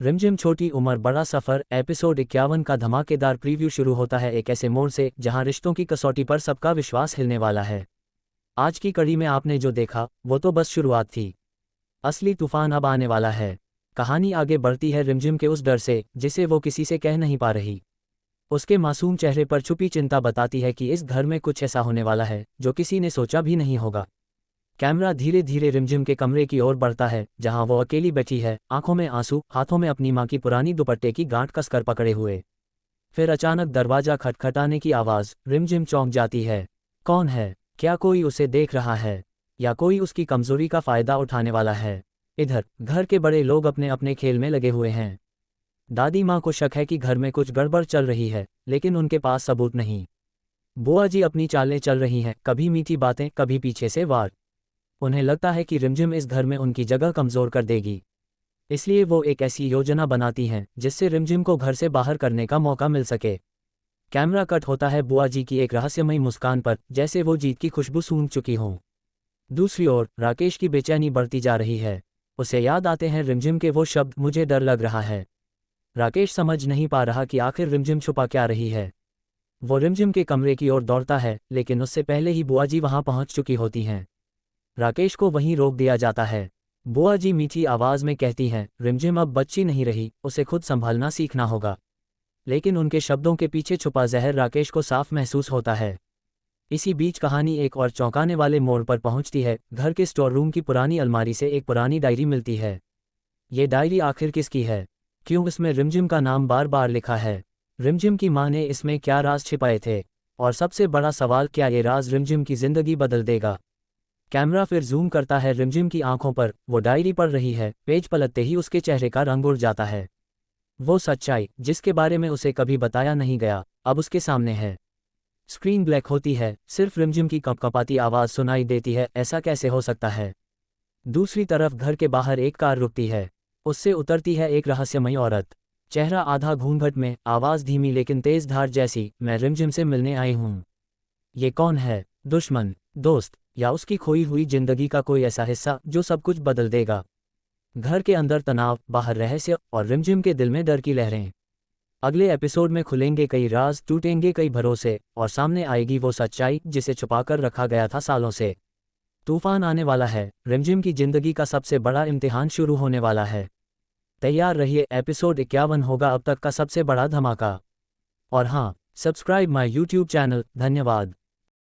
रिमझिम छोटी उम्र बड़ा सफर एपिसोड 51 का धमाकेदार प्रीव्यू शुरू होता है एक ऐसे मोड़ से जहां रिश्तों की कसौटी पर सबका विश्वास हिलने वाला है। आज की कड़ी में आपने जो देखा वो तो बस शुरुआत थी। असली तूफान अब आने वाला है। कहानी आगे बढ़ती है रिमझिम के उस डर से जिसे वो किसी से कह नहीं पा रही। उसके मासूम चेहरे पर छुपी चिंता बताती है कि इस घर में कुछ ऐसा होने वाला है जो किसी ने सोचा भी नहीं होगा। कैमरा धीरे धीरे रिमझिम के कमरे की ओर बढ़ता है जहां वो अकेली बैठी है, आंखों में आंसू, हाथों में अपनी मां की पुरानी दुपट्टे की गांठ कसकर पकड़े हुए। फिर अचानक दरवाजा खटखटाने की आवाज। रिमझिम चौंक जाती है। कौन है? क्या कोई उसे देख रहा है या कोई उसकी कमजोरी का फायदा उठाने वाला है? इधर घर के बड़े लोग अपने अपने खेल में लगे हुए हैं। दादी माँ को शक है कि घर में कुछ गड़बड़ चल रही है, लेकिन उनके पास सबूत नहीं। बुआ जी अपनी चालें चल रही हैं, कभी मीठी बातें, कभी पीछे से वार। उन्हें लगता है कि रिमझिम इस घर में उनकी जगह कमजोर कर देगी, इसलिए वो एक ऐसी योजना बनाती हैं जिससे रिमझिम को घर से बाहर करने का मौका मिल सके। कैमरा कट होता है बुआ जी की एक रहस्यमयी मुस्कान पर, जैसे वो जीत की खुशबू सूंघ चुकी हों। दूसरी ओर राकेश की बेचैनी बढ़ती जा रही है। उसे याद आते हैं रिमझिम के वो शब्द, मुझे डर लग रहा है। राकेश समझ नहीं पा रहा कि आखिर रिमझिम छुपा क्या रही है। वो रिमझिम के कमरे की ओर दौड़ता है, लेकिन उससे पहले ही बुआ जी वहां पहुंच चुकी होती हैं। राकेश को वहीं रोक दिया जाता है। बुआ जी मीठी आवाज में कहती हैं, रिमझिम अब बच्ची नहीं रही, उसे खुद संभालना सीखना होगा। लेकिन उनके शब्दों के पीछे छुपा जहर राकेश को साफ महसूस होता है। इसी बीच कहानी एक और चौंकाने वाले मोड़ पर पहुंचती है। घर के स्टोर रूम की पुरानी अलमारी से एक पुरानी डायरी मिलती है। ये डायरी आखिर किसकी है? क्यों इसमें रिमझिम का नाम बार बार लिखा है? रिमझिम की मां ने इसमें क्या राज छिपाए थे? और सबसे बड़ा सवाल, क्या ये राज रिमझिम की जिंदगी बदल देगा? कैमरा फिर जूम करता है रिमझिम की आंखों पर। वो डायरी पढ़ रही है। पेज पलटते ही उसके चेहरे का रंग उड़ जाता है। वो सच्चाई जिसके बारे में उसे कभी बताया नहीं गया, अब उसके सामने है। स्क्रीन ब्लैक होती है, सिर्फ रिमझिम की कपकपाती आवाज सुनाई देती है। ऐसा कैसे हो सकता है? दूसरी तरफ घर के बाहर एक कार रुकती है। उससे उतरती है एक रहस्यमयी औरत। चेहरा आधा घूंघट में, आवाज धीमी लेकिन तेज धार जैसी, मैं रिमझिम से मिलने आई हूं। ये कौन है? दुश्मन, दोस्त, या उसकी खोई हुई जिंदगी का कोई ऐसा हिस्सा जो सब कुछ बदल देगा? घर के अंदर तनाव, बाहर रहस्य और रिमझिम के दिल में डर की लहरें। अगले एपिसोड में खुलेंगे कई राज, टूटेंगे कई भरोसे और सामने आएगी वो सच्चाई जिसे छुपाकर रखा गया था सालों से। तूफान आने वाला है। रिमझिम की जिंदगी का सबसे बड़ा इम्तिहान शुरू होने वाला है। तैयार रहिए, एपिसोड 51 होगा अब तक का सबसे बड़ा धमाका। और हाँ, सब्सक्राइब माय यूट्यूब चैनल। धन्यवाद।